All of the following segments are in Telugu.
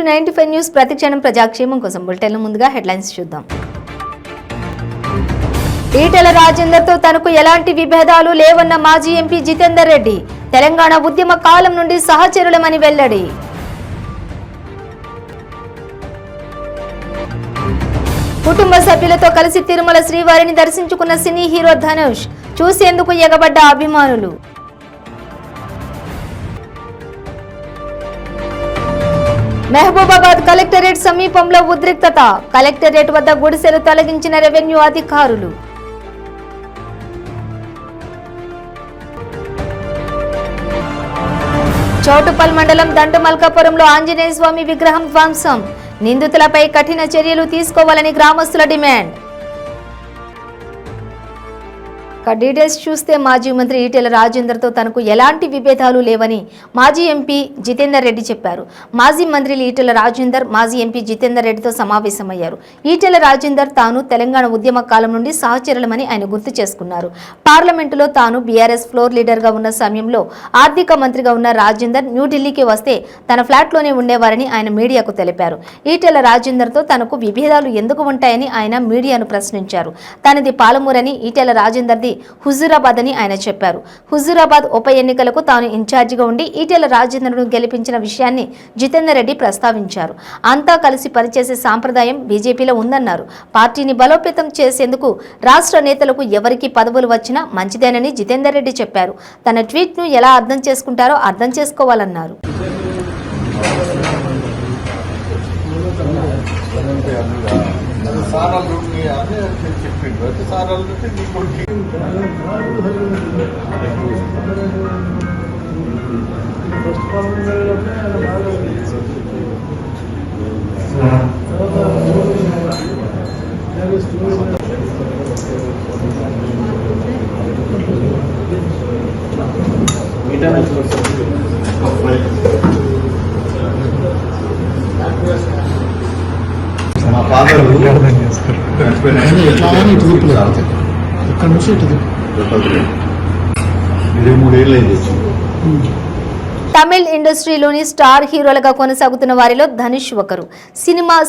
95 న్యూస్ ప్రతిక్షణం ప్రజాక్షేమం కోసం బులెటిన్ ముందుగా హెడ్లైన్స్ చూద్దాం. ఈటెల రాజేందర్తో తనకు ఎలాంటి విభేదాలు లేవన్న మాజీ ఎంపీ జితేందర్ రెడ్డి తెలంగాణ ఉద్యమ కాలం నుండి సహచరులమని వెల్లడి. కుటుంబ సభ్యులతో కలిసి తిరుమల శ్రీవారిని దర్శించుకున్న సినీ హీరో ధనుష్ చూసేందుకు ఎగబడ్డ అభిమానులు. మహబూబాబాద్ కలెక్టరేట్ సమీపంలో ఉద్రిక్తత, కలెక్టరేట్ వద్ద గుడిసెలు తొలగించిన రెవెన్యూ అధికారులు. చౌటుపల్ మండలం దండుమల్కాపురంలో ఆంజనేయ స్వామి విగ్రహం ధ్వంసం, నిందితులపై కఠిన చర్యలు తీసుకోవాలని గ్రామస్తుల డిమాండ్. డీటెయిల్స్ చూస్తే మాజీ మంత్రి ఈటెల రాజేందర్తో తనకు ఎలాంటి విభేదాలు లేవని మాజీ ఎంపీ జితేందర్ రెడ్డి చెప్పారు. మాజీ మంత్రులు ఈటెల రాజేందర్ మాజీ ఎంపీ జితేందర్ రెడ్డితో సమావేశమయ్యారు. ఈటెల రాజేందర్ తాను తెలంగాణ ఉద్యమ కాలం నుండి సహచరులమని ఆయన గుర్తు చేసుకున్నారు. పార్లమెంటులో తాను బీఆర్ఎస్ ఫ్లోర్ లీడర్గా ఉన్న సమయంలో ఆర్థిక మంత్రిగా ఉన్న రాజేందర్ న్యూఢిల్లీకి వస్తే తన ఫ్లాట్లోనే ఉండేవారని ఆయన మీడియాకు తెలిపారు. ఈటెల రాజేందర్తో తనకు విభేదాలు ఎందుకు ఉంటాయని ఆయన మీడియాను ప్రశ్నించారు. తనది పాలమూరని, ఈటెల రాజేందర్ది హుజూరాబాద్ అని ఆయన చెప్పారు. హుజూరాబాద్ ఉప ఎన్నికలకు తాను ఇన్ఛార్జిగా ఉండి ఈటెల రాజేందర్ను గెలిపించిన విషయాన్ని జితేందర్ రెడ్డి ప్రస్తావించారు. అంతా కలిసి పనిచేసే సాంప్రదాయం బీజేపీలో ఉందన్నారు. పార్టీని బలోపేతం చేసేందుకు రాష్ట్ర నేతలకు ఎవరికి పదవులు వచ్చినా మంచిదేనని జితేందర్ రెడ్డి చెప్పారు. తన ట్వీట్ను ఎలా అర్థం చేసుకుంటారో అర్థం చేసుకోవాలన్నారు. మా ఫాదర్ ఇక్కడ నుంచి 23 ఏళ్ళు అయింది. తమిళ్ ఇండస్ట్రీలోని స్టార్ హీరోలుగా కొనసాగుతున్న వారిలో ధనుష్ ఒకరు.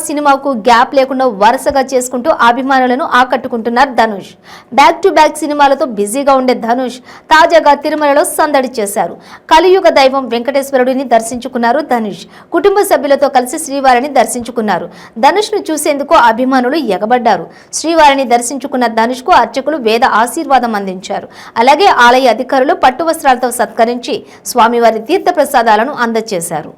సినిమాకు గ్యాప్ లేకుండా వరుసగా చేసుకుంటూ అభిమానులను ఆకట్టుకుంటున్నారు ధనుష్. బ్యాక్ టు బ్యాక్ సినిమాలతో బిజీగా ఉండే ధనుష్ తాజాగా తిరుమలలో సందడి చేశారు. కలియుగ దైవం వెంకటేశ్వరుడిని దర్శించుకున్నారు ధనుష్. కుటుంబ సభ్యులతో కలిసి శ్రీవారిని దర్శించుకున్నారు. ధనుష్ ను చూసేందుకు అభిమానులు ఎగబడ్డారు. శ్రీవారిని దర్శించుకున్న ధనుష్ కు అర్చకులు వేద ఆశీర్వాదం అందించారు. అలాగే ఆలయ అధికారులు పట్టు వస్త్రాలతో సత్కరించి స్వామివారి తీర్థ ప్రసాదాలను అందజేశారు.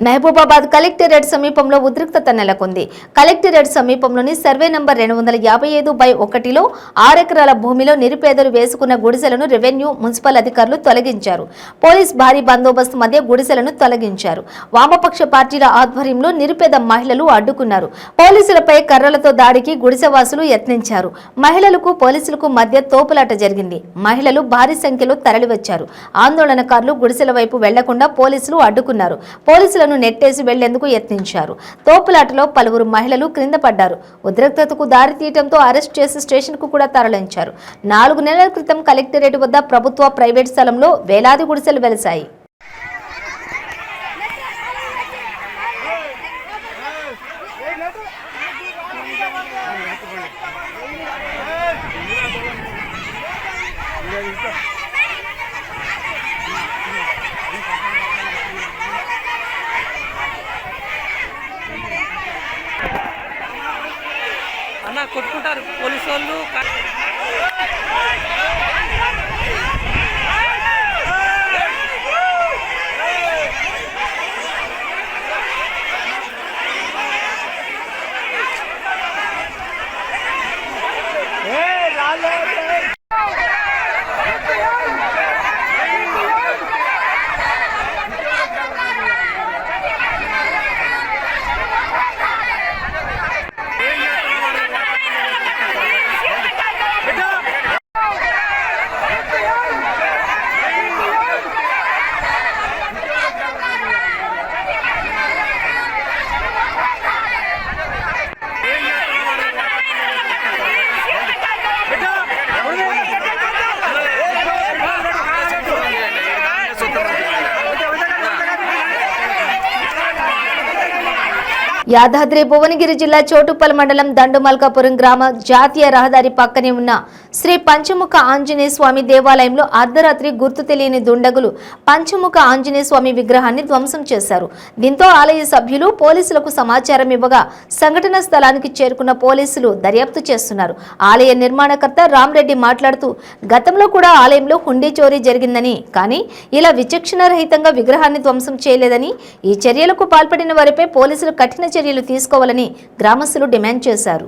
మహబూబాబాద్ కలెక్టరేట్ సమీపంలో ఉద్రిక్తత నెలకొంది. కలెక్టరేట్ సమీపంలోని సర్వే నంబర్ 255/1లో 6 ఎకరాల భూమిలో నిరుపేదలు వేసుకున్న గుడిసెలను రెవెన్యూ మున్సిపల్ అధికారులు తొలగించారు. పోలీస్ భారీ బందోబస్తు మధ్య గుడిసెలను తొలగించారు. వామపక్ష పార్టీల ఆధ్వర్యంలో నిరుపేద మహిళలు అడ్డుకున్నారు. పోలీసులపై కర్రలతో దాడికి గుడిసెవాసులు యత్నించారు. మహిళలకు పోలీసులకు మధ్య తోపులాట జరిగింది. మహిళలు భారీ సంఖ్యలో తరలివచ్చారు. ఆందోళనకారులు గుడిసెల వైపు వెళ్లకుండా పోలీసులు అడ్డుకున్నారు. పోలీసులను నెట్టేసి వెళ్లేందుకు యత్నించారు. తోపులాటలో పలువురు మహిళలు క్రింద పడ్డారు. ఉద్రిక్తతకు దారితీయడంతో అరెస్ట్ చేసి స్టేషన్ కు కూడా తరలించారు. 4 నెలల క్రితం కలెక్టరేట్ వద్ద ప్రభుత్వ ప్రైవేట్ స్థలంలో వేలాది గుడిసెలు వెలిశాయి. కొట్టుకుంటారు పోలీసు వాళ్ళు. యాదాద్రి భువనగిరి జిల్లా చోటుప్పల్ మండలం దండుమల్కాపురం గ్రామ జాతీయ రహదారి పక్కనే ఉన్న శ్రీ పంచముఖ ఆంజనేయ స్వామి దేవాలయంలో అర్ధరాత్రి గుర్తు తెలియని దుండగులు పంచముఖ ఆంజనేయ స్వామి విగ్రహాన్ని ధ్వంసం చేశారు. దీంతో ఆలయ సభ్యులు పోలీసులకు సమాచారం ఇవ్వగా సంఘటన స్థలానికి చేరుకున్న పోలీసులు దర్యాప్తు చేస్తున్నారు. ఆలయ నిర్మాణకర్త రామరెడ్డి మాట్లాడుతూ గతంలో కూడా ఆలయంలో హుండీ చోరీ జరిగిందని, కానీ ఇలా విచక్షణ రహితంగా విగ్రహాన్ని ధ్వంసం చేయలేదని, ఈ చర్యలకు పాల్పడిన వారిపై పోలీసులు కఠిన చర్యలు తీసుకోవాలని గ్రామస్తులు డిమాండ్ చేశారు.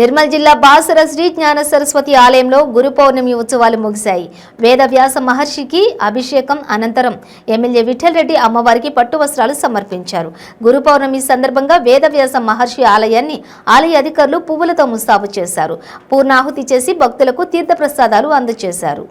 నిర్మల్ జిల్లా బాసర శ్రీ జ్ఞాన సరస్వతి ఆలయంలో గురు పౌర్ణమి ఉత్సవాలు ముగిశాయి. వేదవ్యాస మహర్షికి అభిషేకం అనంతరం ఎమ్మెల్యే విఠల్ రెడ్డి అమ్మవారికి పట్టు వస్త్రాలు సమర్పించారు. గురు పౌర్ణమి సందర్భంగా వేదవ్యాస మహర్షి ఆలయాన్ని ఆలయ అధికారులు పువ్వులతో ముస్తాబు చేశారు. పూర్ణాహుతి చేసి భక్తులకు తీర్థప్రసాదాలు అందజేశారు.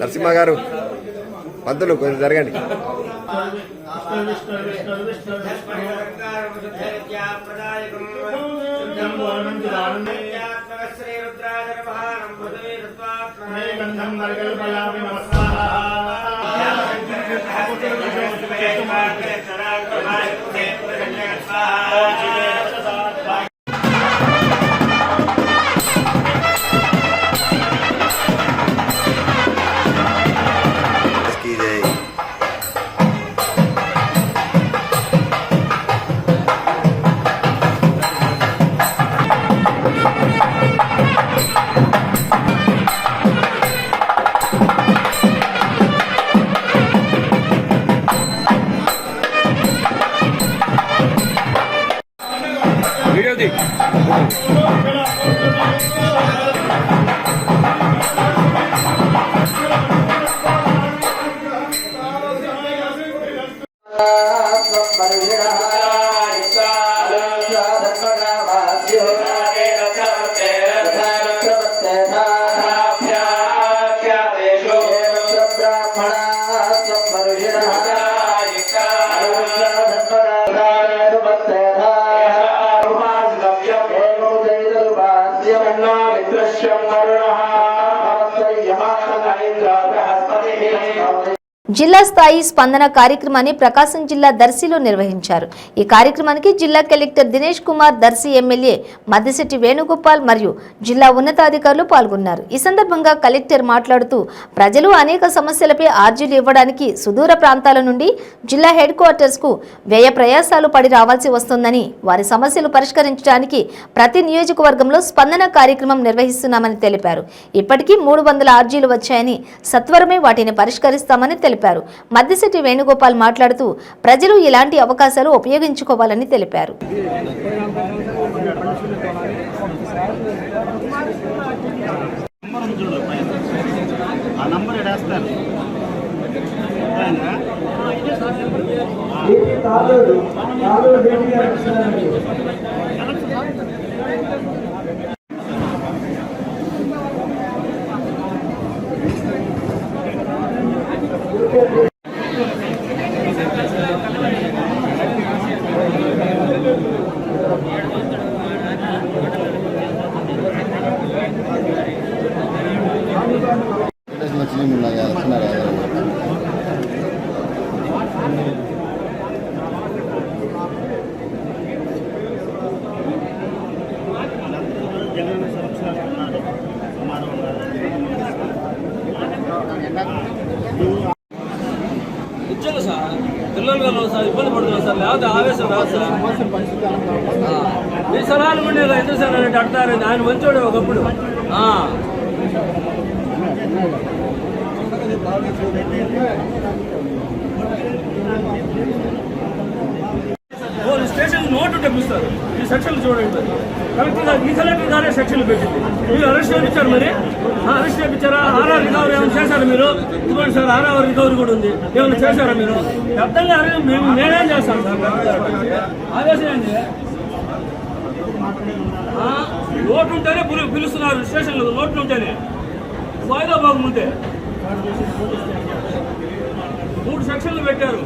నరసింహ గారు పంతులు కొంచెం జరగండి. జిల్లా స్థాయి స్పందన కార్యక్రమాన్ని ప్రకాశం జిల్లా దర్శిలో నిర్వహించారు. ఈ కార్యక్రమానికి జిల్లా కలెక్టర్ దినేష్ కుమార్, దర్శి ఎమ్మెల్యే మద్దిశెట్టి వేణుగోపాల్ మరియు జిల్లా ఉన్నతాధికారులు పాల్గొన్నారు. ఈ సందర్భంగా కలెక్టర్ మాట్లాడుతూ ప్రజలు అనేక సమస్యలపై ఆర్జీలు ఇవ్వడానికి సుదూర ప్రాంతాల నుండి జిల్లా హెడ్ క్వార్టర్స్ కు వ్యయ ప్రయాసాలు పడి రావాల్సి వస్తుందని, వారి సమస్యలు పరిష్కరించడానికి ప్రతి నియోజకవర్గంలో స్పందన కార్యక్రమం నిర్వహిస్తున్నామని తెలిపారు. ఇప్పటికీ 300 ఆర్జీలు వచ్చాయని, సత్వరమే వాటిని పరిష్కరిస్తామని తెలిపారు. మద్దిశెట్టి వేణుగోపాల్ మాట్లాడుతూ ప్రజలు ఇలాంటి అవకాశాలు ఉపయోగించుకోవాలని తెలిపారు. ఇచ్చాను సార్, పిల్లలు కదా సార్ ఇబ్బంది పడుతున్నాం సార్, లేకపోతే ఆవేశం రాదు సార్. మీ సలహాలు ఉండేది ఎందుకు సార్ అంటే అడతారు, ఆయన మంచోడే ఒకప్పుడు. స్టేషన్ నోటు తెప్పిస్తారు, ఈ సెక్షన్లు చూడండి. కలెక్టర్ గారు, ఈ కలెక్టర్ గారే సెక్షన్లు పెట్టింది. మీరు అరెస్ట్ చేయించారు, మరి అరెస్ట్ చేయించారా? ఆర్ఆర్ రికవరీ ఏమైనా చేశారా మీరు? ఇదిగోండి సార్, ఆర్ఆర్ రికవరీ కూడా ఉంది. ఏమైనా చేశారా మీరు? అర్థంగా నేనేం చేస్తాను సార్, ఆదేశం ఏంటి? నోటు ఉంటేనే పిలుస్తున్నారు స్టేషన్లో, నోట్లు ఉంటేనే, వాయిదా భాగం ఉంటే. 3 సెక్షన్లు పెట్టారు,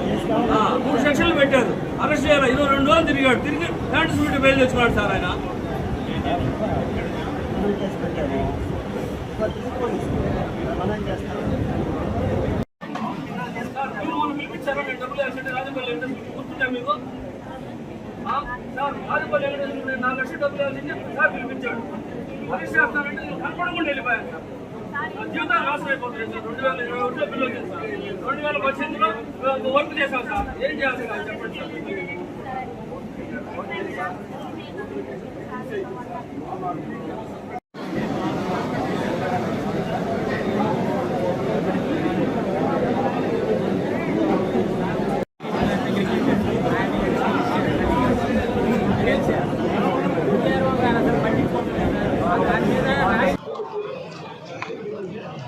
3 సెక్షన్లు పెట్టారు. అరెస్ట్ చేయాలి. 22 రోజులు తిరిగాడు, తిరిగి ప్యాంటు స్పీడ్ బయలు తెచ్చుకున్నాడు సార్ ఆయన. మీరు మనం పిలిపించారా? నేను డబ్బులు వేస్తుంటే రాజపల్లి వెంకటేశ్వర గుర్తుంటా మీకు? సార్ రాజపల్లి వెంకటేశ్వర 4 లక్షలు డబ్బులు వేసింది సార్ పిలిపించాడు. అరెస్ట్ చేస్తానంటే కనపడకుండా వెళ్ళిపోయాను సార్. జీవితాలు నాశనం అయిపోతుంది సార్. 2021లో బిల్లు వచ్చింది సార్, 2018లో వర్క్ చేశాం సార్. ఏం చేయాలి సార్ చెప్పండి సార్.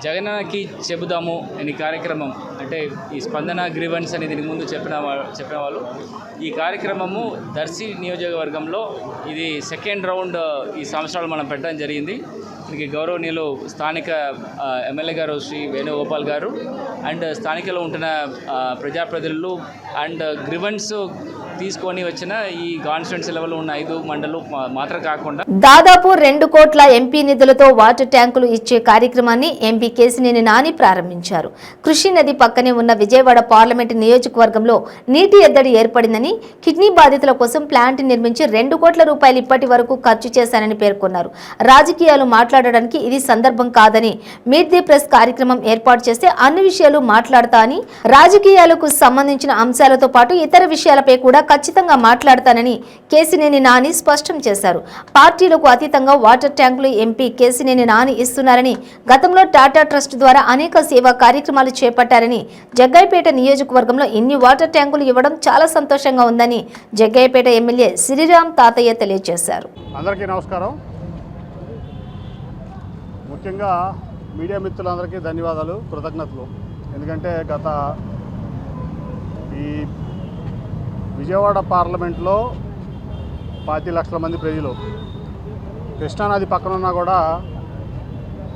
జగనన్నకి చెబుదాము అనే కార్యక్రమం, అంటే ఈ స్పందన గ్రీవెన్స్ అని దీనికి ముందు చెప్పిన వాళ్ళు, ఈ కార్యక్రమము దర్శి నియోజకవర్గంలో ఇది సెకండ్ రౌండ్ ఈ సంవత్సరాలు మనం పెట్టడం జరిగింది. దీనికి గౌరవనీయులు స్థానిక ఎమ్మెల్యే గారు శ్రీ వేణుగోపాల్ గారు అండ్ స్థానికలో ఉంటున్న ప్రజాప్రతినిధులు అండ్ గ్రీవెన్స్ తీసుకొని వచ్చిన ఈ కాన్స్టిట్యున్సీ లెవెల్లో ఉన్న 5 మండలు మాత్రం కాకుండా దాదాపు 2 కోట్ల ఎంపీ నిధులతో వాటర్ ట్యాంకులు ఇచ్చే కార్యక్రమాన్ని ఎంపీ కేశినేని నాని ప్రారంభించారు. కృష్ణి నది పక్కనే ఉన్న విజయవాడ పార్లమెంటు నియోజకవర్గంలో నీటి ఎద్దడి ఏర్పడిందని, కిడ్నీ బాధితుల కోసం ప్లాంట్ నిర్మించి 2 కోట్ల రూపాయలు ఇప్పటి వరకు ఖర్చు చేశానని పేర్కొన్నారు. రాజకీయాలు మాట్లాడడానికి ఇది సందర్భం కాదని, మీట్ ది ప్రెస్ కార్యక్రమం ఏర్పాటు చేస్తే అన్ని విషయాలు మాట్లాడతా అని, రాజకీయాలకు సంబంధించిన అంశాలతో పాటు ఇతర విషయాలపై కూడా ఖచ్చితంగా మాట్లాడతానని కేశినేని నాని స్పష్టం చేశారు. పార్టీలకు అతీతంగా వాటర్ ట్యాంకులు ఎంపీ కేశినేని నాని ఇస్తున్నారని, గతంలో టాటా ట్రస్ట్ ద్వారా అనేక సేవా కార్యక్రమాలు చేపట్టారని, జగ్గయ్యపేట నియోజకవర్గంలో ఇన్ని వాటర్ ట్యాంకులు ఇవ్వడం చాలా సంతోషంగా ఉందని జగ్గయ్యపేట ఎమ్మెల్యే శ్రీరామ్ తాతయ్య తెలియజేశారు. అందరికీ నమస్కారం. ముఖ్యంగా మీడియా మిత్రులందరికీ ధన్యవాదాలు, కృతజ్ఞతలు. ఎందుకంటే గత ఈ విజయవాడ పార్లమెంట్లో 5 లక్షల మంది ప్రజలు కృష్ణానది పక్కన ఉన్నా కూడా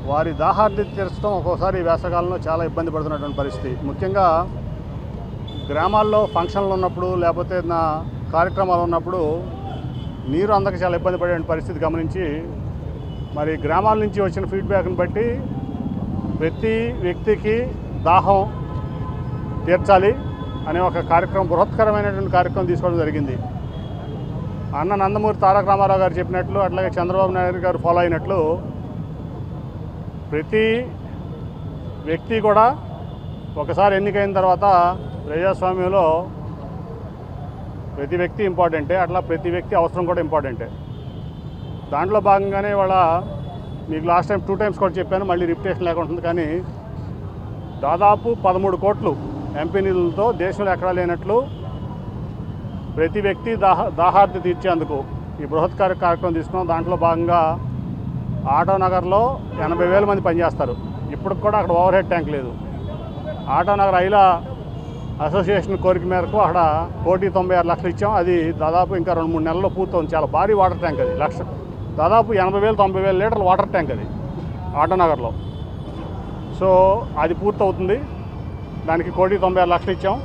వారి దాహార్తి తీర్చడం ఒక్కోసారి వేసవకాలంలో చాలా ఇబ్బంది పడుతున్నటువంటి పరిస్థితి. ముఖ్యంగా గ్రామాల్లో ఫంక్షన్లు ఉన్నప్పుడు లేకపోతే నా కార్యక్రమాలు ఉన్నప్పుడు నీరు అందక చాలా ఇబ్బంది పడే పరిస్థితి గమనించి, మరి గ్రామాల నుంచి వచ్చిన ఫీడ్బ్యాక్ని బట్టి ప్రతి వ్యక్తికి దాహం తీర్చాలి అనే ఒక కార్యక్రమం, బృహత్కరమైనటువంటి కార్యక్రమం తీసుకోవడం జరిగింది. అన్న నందమూరి తారక రామారావు గారు చెప్పినట్లు, అట్లాగే చంద్రబాబు నాయుడు గారు ఫాలో అయినట్లు ప్రతి వ్యక్తి కూడా ఒకసారి ఎన్నికైన తర్వాత ప్రజాస్వామ్యంలో ప్రతి వ్యక్తి ఇంపార్టెంటే, అట్లా ప్రతి వ్యక్తి అవసరం కూడా ఇంపార్టెంటే. దాంట్లో భాగంగానే వాళ్ళ మీకు లాస్ట్ టైం 2 టైమ్స్ కూడా చెప్పాను, మళ్ళీ రిపిటేషన్ లేకుండా ఉంటుంది. కానీ దాదాపు 13 కోట్లు ఎంపీ నిధులతో దేశంలో ఎక్కడా లేనట్లు ప్రతి వ్యక్తి దాహార్తి తీర్చేందుకు ఈ బృహత్కార కార్యక్రమం తీసుకున్నాం. దాంట్లో భాగంగా ఆటోనగర్లో 80,000 మంది పనిచేస్తారు. ఇప్పటికి కూడా అక్కడ ఓవర్ హెడ్ ట్యాంక్ లేదు. ఆటోనగర్ ఐలా అసోసియేషన్ కోరిక మేరకు అక్కడ 1,96,00,000 ఇచ్చాం. అది దాదాపు ఇంకా 2-3 నెలల్లో పూర్తవుతుంది. చాలా భారీ వాటర్ ట్యాంక్ అది, దాదాపు 80,000-90,000 లీటర్ల వాటర్ ట్యాంక్ అది ఆటోనగర్లో. సో అది పూర్తవుతుంది. దానికి 1,96,00,000 ఇచ్చాం.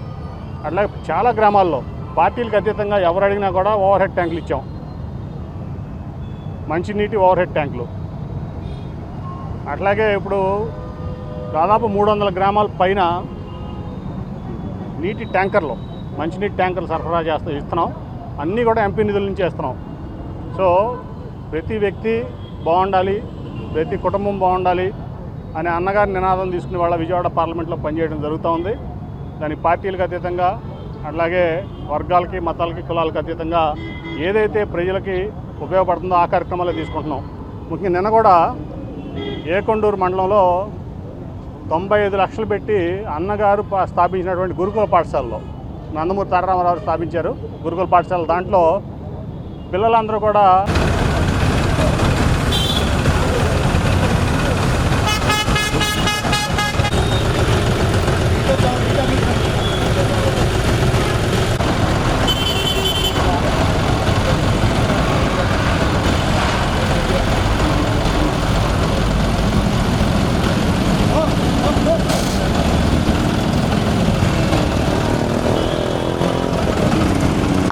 అట్లాగే చాలా గ్రామాల్లో పార్టీలకు అతీతంగా ఎవరు అడిగినా కూడా ఓవర్ హెడ్ ట్యాంకులు ఇచ్చాం, మంచినీటి ఓవర్ హెడ్ ట్యాంకులు. అట్లాగే ఇప్పుడు దాదాపు 300 గ్రామాల పైన నీటి ట్యాంకర్లు, మంచినీటి ట్యాంకర్లు సరఫరా ఇస్తున్నాం. అన్నీ కూడా ఎంపీ నిధుల నుంచి ఇస్తున్నాం. సో ప్రతి వ్యక్తి బాగుండాలి, ప్రతి కుటుంబం బాగుండాలి అనే అన్నగారి నినాదం తీసుకుని వాళ్ళ విజయవాడ పార్లమెంట్లో పనిచేయడం జరుగుతూ ఉంది. దానికి పార్టీలకు అతీతంగా, అట్లాగే వర్గాలకి, మతాలకి, కులాలకు అతీతంగా ఏదైతే ప్రజలకి ఉపయోగపడుతుందో ఆ కార్యక్రమాలు తీసుకుంటున్నాం. ముఖ్యంగా నిన్న కూడా ఏకొండూరు మండలంలో 95 లక్షలు పెట్టి అన్నగారు స్థాపించినటువంటి గురుకుల పాఠశాలలో, నందమూరి తారక రామారావు స్థాపించారు గురుకుల పాఠశాల. దాంట్లో పిల్లలందరూ కూడా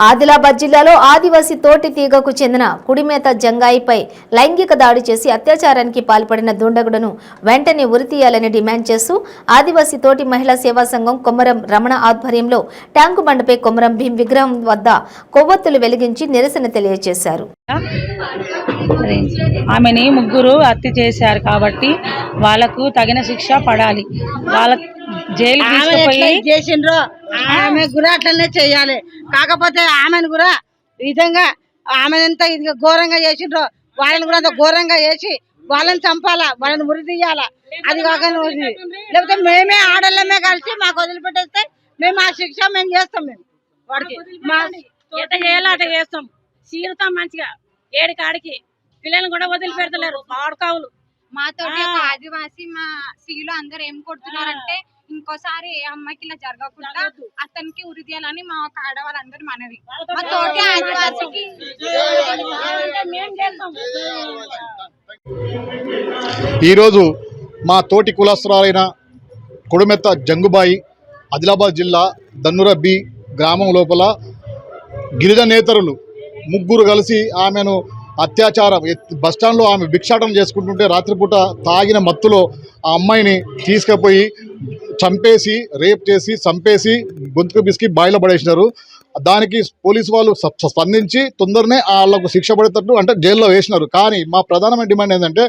ఆదిలాబాద్ జిల్లాలో ఆదివాసీ తోటి తీగకు చెందిన కుడిమేత జంగాయిపై లైంగిక దాడి చేసి అత్యాచారానికి పాల్పడిన దుండగుడును వెంటనే ఉరితీయాలని డిమాండ్ చేస్తూ ఆదివాసీ తోటి మహిళా సేవా సంఘం కొమరం రమణ ఆధ్వర్యంలో ట్యాంకు బండపై కొమరం భీం విగ్రహం వద్ద కొవ్వొత్తులు వెలిగించి నిరసన తెలియజేశారు. ఆమెని ముగ్గురు హత్య చేశారు కాబట్టి వాళ్ళకు తగిన శిక్ష పడాలి. వాళ్ళ జైలు చేసిండ్రో ఆమె కూడా అట్లనే చెయ్యాలి. కాకపోతే ఆమెను కూడా విధంగా ఆమెనంతా ఇది ఘోరంగా చేసిండ్రో వాళ్ళని కూడా అంత ఘోరంగా చేసి వాళ్ళని చంపాలా, వాళ్ళని ఉరి తీయాలా. అది కాక లేకపోతే మేమే ఆడళ్ళమే కలిసి మాకు వదిలిపెట్టేస్తే మేము ఆ శిక్ష మేము చేస్తాం. మేము వాడికి ఎట్ట చేయాలో అట్ట చేస్తాం. చీరుతాం మంచిగా 7 కాడికి. పిల్లల్ని కూడా వదిలిపెడతలేరు. ఆడకావులు మాతోటి ఒక ఆదివాసి మా స్త్రీలు అందరూ ఏం కొడుతున్నారంటే ఇంకోసారి ఏ అమ్మాయికి ఇలా జరగకుండా అతనికి ఉరి తీయాలని మా ఒక ఆడవాళ్ళందరూ మనవి. మా తోటి ఆదివాసికి ఈరోజు మా తోటి కులస్తురాలైన కొడుమెత్త జంగుబాయి ఆదిలాబాద్ జిల్లా దన్నుర బి గ్రామం లోపల గిరిజన నేతరులు ముగ్గురు కలిసి ఆమెను అత్యాచారం బస్టాండ్లో ఆమె భిక్షాటన చేసుకుంటుంటే రాత్రిపూట తాగిన మత్తులో ఆ అమ్మాయిని తీసుకుపోయి చంపేసి రేప్ చేసి చంపేసి గొంతుకు బిసికి బాయిలో పడేసినారు. దానికి పోలీసు వాళ్ళు స్పందించి తొందరనే వాళ్ళకు శిక్ష పడేటట్టు అంటే జైల్లో వేసినారు. కానీ మా ప్రధానమైన డిమాండ్ ఏంటంటే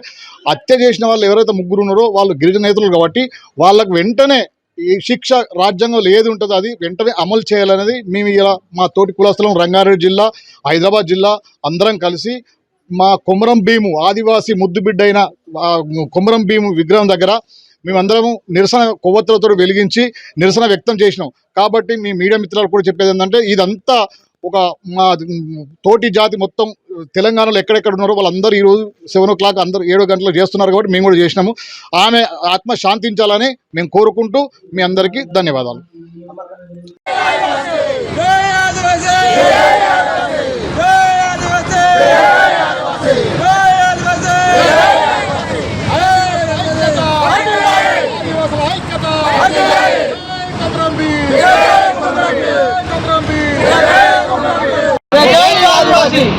హత్య చేసిన వాళ్ళు ఎవరైతే ముగ్గురు ఉన్నారో వాళ్ళు గిరిజన నేతలు కాబట్టి వాళ్ళకు వెంటనే ఈ శిక్ష రాజ్యాంగంలో ఏది ఉంటుందో అది వెంటనే అమలు చేయాలనేది మేము ఇలా మా తోటి కులస్తులం రంగారెడ్డి జిల్లా హైదరాబాద్ జిల్లా అందరం కలిసి మా కొమరం భీము ఆదివాసీ ముద్దుబిడ్డైన కొమరం భీము విగ్రహం దగ్గర మేమందరము నిరసన కొవ్వొత్తులతో వెలిగించి నిరసన వ్యక్తం చేసినాం. కాబట్టి మీ మీడియా మిత్రులు కూడా చెప్పేది ఏంటంటే ఇదంతా ఒక మా తోటి జాతి మొత్తం తెలంగాణలో ఎక్కడెక్కడ ఉన్నారో వాళ్ళందరూ ఈరోజు 7 o'clock అందరూ 7 గంటలకు చేస్తున్నారు కాబట్టి మేము కూడా చేసినాము. ఆమె ఆత్మ శాంతించాలని మేము కోరుకుంటూ మీ అందరికీ ధన్యవాదాలు.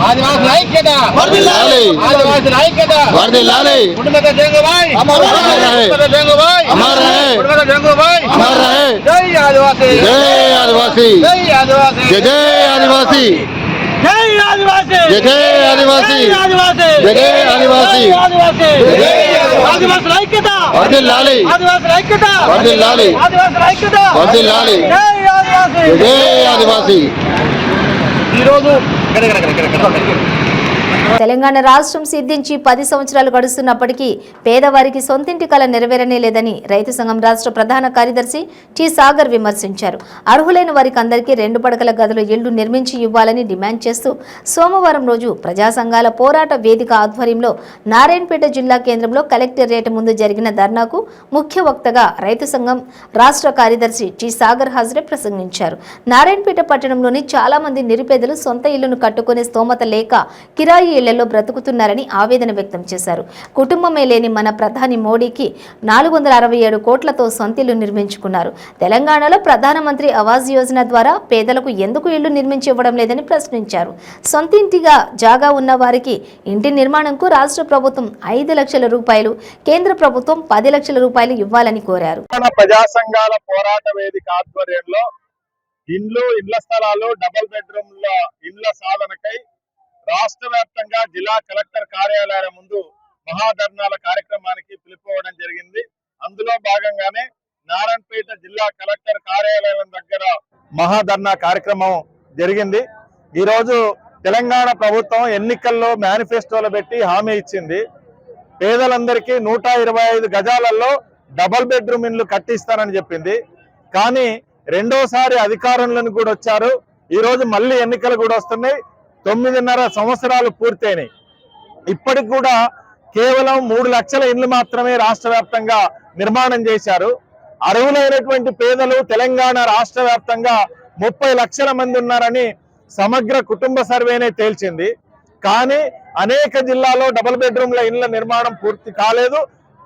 ఆదివాసుల ఐక్యత వర్ధిల్లాలి ఆదివాసుల ఐక్యత వర్ధిల్లాలి కుటుంబత జంగుబాయ్ అమర్ రహే కుటుంబత జంగుబాయ్ అమర్ రహే కుటుంబత జంగుబాయ్ అమర్ రహే జై ఆదివాసి జై ఆదివాసి జై ఆదివాసి జై ఆదివాసి జై ఆదివాసి జై ఆదివాసి జై ఆదివాసి జై ఆదివాసుల ఐక్యత వర్ధిల్లాలి ఆదివాసుల ఐక్యత వర్ధిల్లాలి ఆదివాసుల ఐక్యత వర్ధిల్లాలి జై ఆదివాసి జై ఆదివాసి. ఈరోజు తెలంగాణ రాష్ట్రం సిద్ధించి 10 సంవత్సరాలు గడుస్తున్నప్పటికీ పేదవారికి సొంతింటి కల నెరవేరనే లేదని రైతు సంఘం రాష్ట్ర ప్రధాన కార్యదర్శి టి సాగర్ విమర్శించారు. అర్హులైన వారికి అందరికీ 2 పడకల గదుల ఇళ్లు నిర్మించి ఇవ్వాలని డిమాండ్ చేస్తూ సోమవారం రోజు ప్రజా సంఘాల పోరాట వేదిక ఆధ్వర్యంలో నారాయణపేట జిల్లా కేంద్రంలో కలెక్టరేట్ ముందు జరిగిన ధర్నాకు ముఖ్య వక్తగా రైతు సంఘం రాష్ట్ర కార్యదర్శి టి సాగర్ హాజరే ప్రసంగించారు. నారాయణపేట పట్టణంలోని చాలా మంది నిరుపేదలు సొంత ఇళ్లను కట్టుకునే స్తోమత లేక కిరాయి ఇళ్లలో బ్రతుకుతున్నారని ఆవేదన వ్యక్తం చేశారు. కుటుంబమే లేని మన ప్రధాని మోడీకి 467 కోట్లతో సొంతిల్లు నిర్మించుకున్నారు. తెలంగాణలో ప్రధానమంత్రి ఆవాస్ యోజన ద్వారా పేదలకు ఎందుకు ఇళ్లు నిర్మించి ఇవ్వడం లేదని ప్రశ్నించారు. సొంతింటిగా జాగా ఉన్న వారికి ఇంటి నిర్మాణంకు రాష్ట్ర ప్రభుత్వం 5 లక్షల రూపాయలు, కేంద్ర ప్రభుత్వం 10 లక్షల రూపాయలు ఇవ్వాలని కోరారు. ప్రజా సంఘాల పోరాట వేదిక ఆధ్వర్యంలో ఇళ్ల స్థలాలు డబుల్ బెడ్రూమ్ల ఇళ్ల సాధనకై రాష్ట్ర వ్యాప్తంగా జిల్లా కలెక్టర్ కార్యాలయాల ముందు మహాధర్నాల కార్యక్రమానికి పిలుపుకోవడం జరిగింది. అందులో భాగంగానే నారాయణపేట జిల్లా కలెక్టర్ కార్యాలయం దగ్గర మహాధర్నా కార్యక్రమం జరిగింది. ఈరోజు తెలంగాణ ప్రభుత్వం ఎన్నికల్లో మేనిఫెస్టోలో పెట్టి హామీ ఇచ్చింది. పేదలందరికీ 125 గజాలలో డబుల్ బెడ్రూమ్ ఇళ్లు కట్టిస్తానని చెప్పింది. కానీ రెండోసారి అధికారంలోకి కూడా వచ్చారు. ఈరోజు మళ్ళీ ఎన్నికలు కూడా వస్తున్నాయి. 9.5 సంవత్సరాలు పూర్తయినాయి. ఇప్పటికి కూడా కేవలం 3 లక్షల ఇండ్లు మాత్రమే రాష్ట్ర వ్యాప్తంగా నిర్మాణం చేశారు. అర్హులైనటువంటి పేదలు తెలంగాణ రాష్ట్ర వ్యాప్తంగా 30 లక్షల మంది ఉన్నారని సమగ్ర కుటుంబ సర్వేనే తేల్చింది. కానీ అనేక జిల్లాలో డబుల్ బెడ్రూమ్ల ఇండ్ల నిర్మాణం పూర్తి కాలేదు.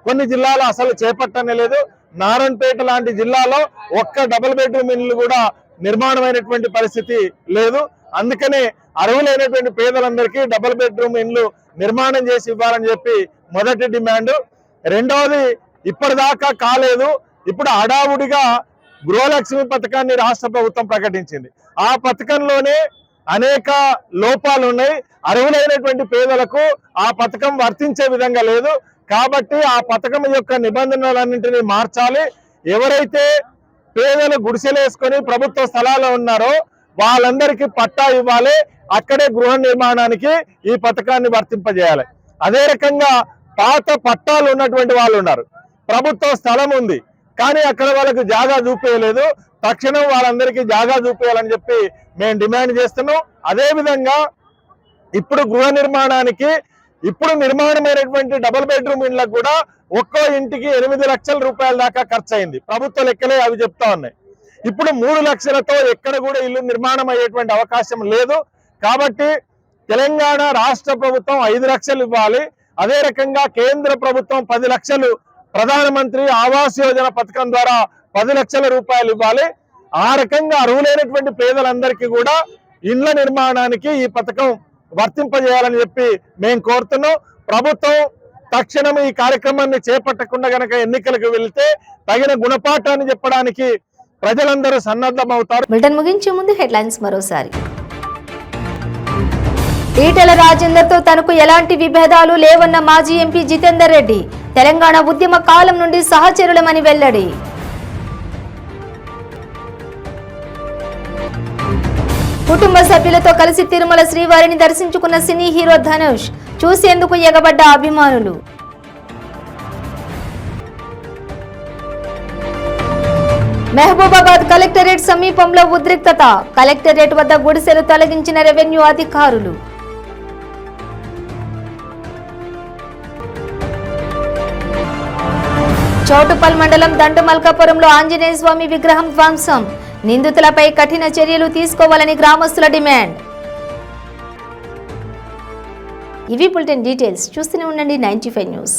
కొన్ని జిల్లాలో అసలు చేపట్టనే లేదు. నారాయణపేట లాంటి జిల్లాలో ఒక్క డబుల్ బెడ్రూమ్ ఇల్లు కూడా నిర్మాణమైనటువంటి పరిస్థితి లేదు. అందుకనే అర్హులైనటువంటి పేదలందరికీ డబుల్ బెడ్రూమ్ ఇండ్లు నిర్మాణం చేసి ఇవ్వాలని చెప్పి మొదటి డిమాండ్. రెండవది, ఇప్పటిదాకా కాలేదు. ఇప్పుడు హడావుడిగా గృహలక్ష్మి పథకాన్ని రాష్ట్ర ప్రభుత్వం ప్రకటించింది. ఆ పథకంలోనే అనేక లోపాలు ఉన్నాయి. అర్హులైనటువంటి పేదలకు ఆ పథకం వర్తించే విధంగా లేదు. కాబట్టి ఆ పథకం యొక్క నిబంధనలన్నింటినీ మార్చాలి. ఎవరైతే పేదలు గుడిసెలేసుకొని ప్రభుత్వ స్థలాల్లో ఉన్నారో వాళ్ళందరికీ పట్టా ఇవ్వాలి. అక్కడే గృహ నిర్మాణానికి ఈ పథకాన్ని వర్తింపజేయాలి. అదే రకంగా పాత పట్టాలు ఉన్నటువంటి వాళ్ళు ఉన్నారు, ప్రభుత్వ స్థలం ఉంది కానీ అక్కడ వాళ్ళకి జాగా చూపేయలేదు. తక్షణం వాళ్ళందరికీ జాగా చూపేయాలని చెప్పి మేము డిమాండ్ చేస్తున్నాం. అదేవిధంగా ఇప్పుడు గృహ నిర్మాణానికి ఇప్పుడు నిర్మాణమైనటువంటి డబుల్ బెడ్రూమ్ ఇళ్లకు కూడా ఒక్కో ఇంటికి 8 లక్షల రూపాయల దాకా ఖర్చు అయింది. ప్రభుత్వ లెక్కలే అవి చెప్తా ఉన్నాయి. ఇప్పుడు 3 లక్షలతో ఎక్కడ కూడా ఇల్లు నిర్మాణం అయ్యేటువంటి అవకాశం లేదు. కాబట్టి తెలంగాణ రాష్ట్ర ప్రభుత్వం 5 లక్షలు ఇవ్వాలి. అదే రకంగా కేంద్ర ప్రభుత్వం 10 లక్షలు ప్రధానమంత్రి ఆవాస్ యోజన పథకం ద్వారా 10 లక్షల రూపాయలు ఇవ్వాలి. ఆ రకంగా అర్హులైనటువంటి పేదలందరికీ కూడా ఇండ్ల నిర్మాణానికి ఈ పథకం వర్తింపజేయాలని చెప్పి మేము కోరుతున్నాం. ప్రభుత్వం తక్షణం ఈ కార్యక్రమాన్ని చేపట్టకుండా గనక ఎన్నికలకు వెళ్తే తగిన గుణపాఠాన్ని చెప్పడానికి ప్రజలందరూ సన్నద్ధమవుతారు. బులెటిన్ ముగించే ముందు హెడ్లైన్స్ మరోసారి. ఈటెల రాజేందర్తో తనకు ఎలాంటి విభేదాలు లేవన్న మాజీ ఎంపీ జితేందర్ రెడ్డి. తెలంగాణ ఉద్యమ కాలం నుండి సహచరులమని వెల్లడి. కుటుంబ సభ్యులతో కలిసి తిరుమల శ్రీవారిని దర్శించుకున్న సినీ హీరో ధనుష్. చూసేందుకు ఎగబడ్డ అభిమానులు. మహబూబాబాద్ కలెక్టరేట్ సమీపంలో ఉద్రిక్తత. కలెక్టరేట్ వద్ద గుడిసెలు తొలగించిన రెవెన్యూ అధికారులు. చౌటుపల్ మండలం దండుమల్కాపురంలో ఆంజనేయ స్వామి విగ్రహం ధ్వంసం. నిందితులపై కఠిన చర్యలు తీసుకోవాలని గ్రామస్తుల డిమాండ్. ఇవి బులెటిన్ డీటెయిల్స్. చూస్తూనే ఉండండి 95 న్యూస్.